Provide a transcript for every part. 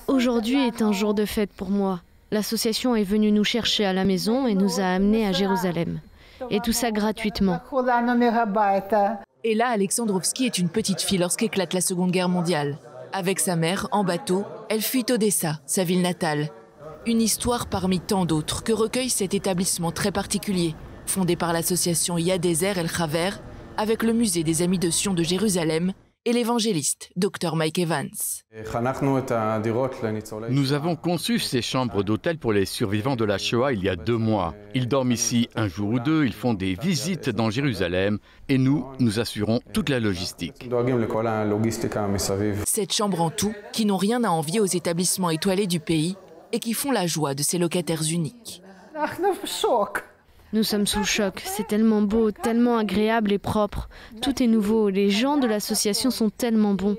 Aujourd'hui est un jour de fête pour moi. L'association est venue nous chercher à la maison et nous a amenés à Jérusalem. Et tout ça gratuitement. Et là, Alexandrovski est une petite fille lorsqu'éclate la Seconde Guerre mondiale. Avec sa mère, en bateau, elle fuit Odessa, sa ville natale. Une histoire parmi tant d'autres que recueille cet établissement très particulier, fondé par l'association Yad Ezer El Chaver, avec le musée des Amis de Sion de Jérusalem et l'évangéliste Dr Mike Evans. Nous avons conçu ces chambres d'hôtel pour les survivants de la Shoah il y a 2 mois. Ils dorment ici un jour ou 2, ils font des visites dans Jérusalem et nous assurons toute la logistique. Cette chambre en tout, qui n'ont rien à envier aux établissements étoilés du pays et qui font la joie de ces locataires uniques. Nous sommes sous le choc. C'est tellement beau, tellement agréable et propre. Tout est nouveau. Les gens de l'association sont tellement bons.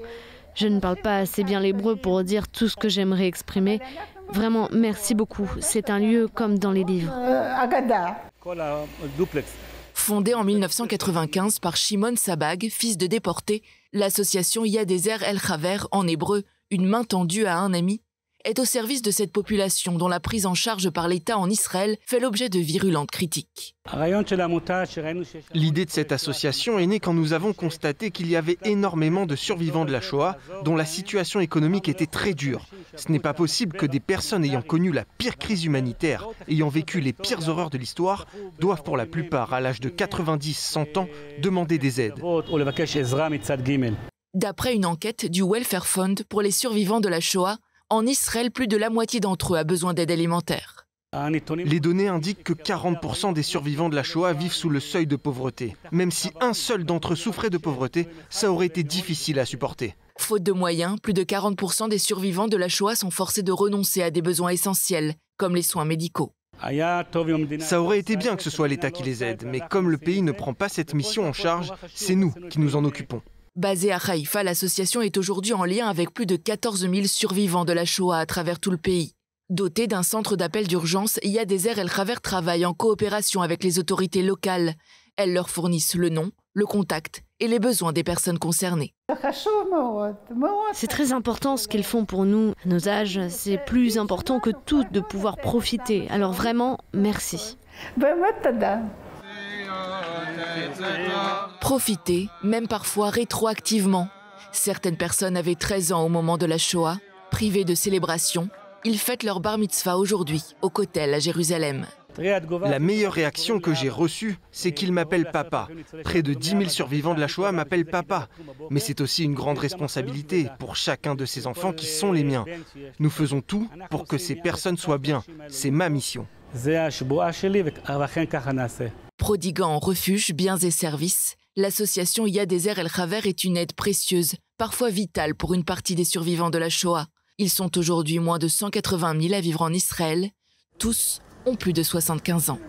Je ne parle pas assez bien l'hébreu pour dire tout ce que j'aimerais exprimer. Vraiment, merci beaucoup. C'est un lieu comme dans les livres. Fondée en 1995 par Shimon Sabag, fils de déporté, l'association Yad Ezer El Chaver, en hébreu, une main tendue à un ami, est au service de cette population dont la prise en charge par l'État en Israël fait l'objet de virulentes critiques. L'idée de cette association est née quand nous avons constaté qu'il y avait énormément de survivants de la Shoah dont la situation économique était très dure. Ce n'est pas possible que des personnes ayant connu la pire crise humanitaire, ayant vécu les pires horreurs de l'histoire, doivent pour la plupart, à l'âge de 90-100 ans, demander des aides. D'après une enquête du Welfare Fund pour les survivants de la Shoah, en Israël, plus de la moitié d'entre eux a besoin d'aide alimentaire. Les données indiquent que 40% des survivants de la Shoah vivent sous le seuil de pauvreté. Même si un seul d'entre eux souffrait de pauvreté, ça aurait été difficile à supporter. Faute de moyens, plus de 40% des survivants de la Shoah sont forcés de renoncer à des besoins essentiels, comme les soins médicaux. Ça aurait été bien que ce soit l'État qui les aide, mais comme le pays ne prend pas cette mission en charge, c'est nous qui nous en occupons. Basée à Haïfa, l'association est aujourd'hui en lien avec plus de 14 000 survivants de la Shoah à travers tout le pays. Dotée d'un centre d'appel d'urgence, Yad Ezer El Chaver travaille en coopération avec les autorités locales. Elles leur fournissent le nom, le contact et les besoins des personnes concernées. C'est très important ce qu'ils font pour nous. À nos âges, c'est plus important que tout de pouvoir profiter. Alors vraiment, merci. Profiter, même parfois rétroactivement. Certaines personnes avaient 13 ans au moment de la Shoah, privées de célébration. Ils fêtent leur bar mitzvah aujourd'hui, au Kotel à Jérusalem. La meilleure réaction que j'ai reçue, c'est qu'ils m'appellent papa. Près de 10 000 survivants de la Shoah m'appellent papa. Mais c'est aussi une grande responsabilité pour chacun de ces enfants qui sont les miens. Nous faisons tout pour que ces personnes soient bien. C'est ma mission. Prodiguant refuge, biens et services, l'association Yad Ezer El Chaver est une aide précieuse, parfois vitale pour une partie des survivants de la Shoah. Ils sont aujourd'hui moins de 180 000 à vivre en Israël. Tous ont plus de 75 ans.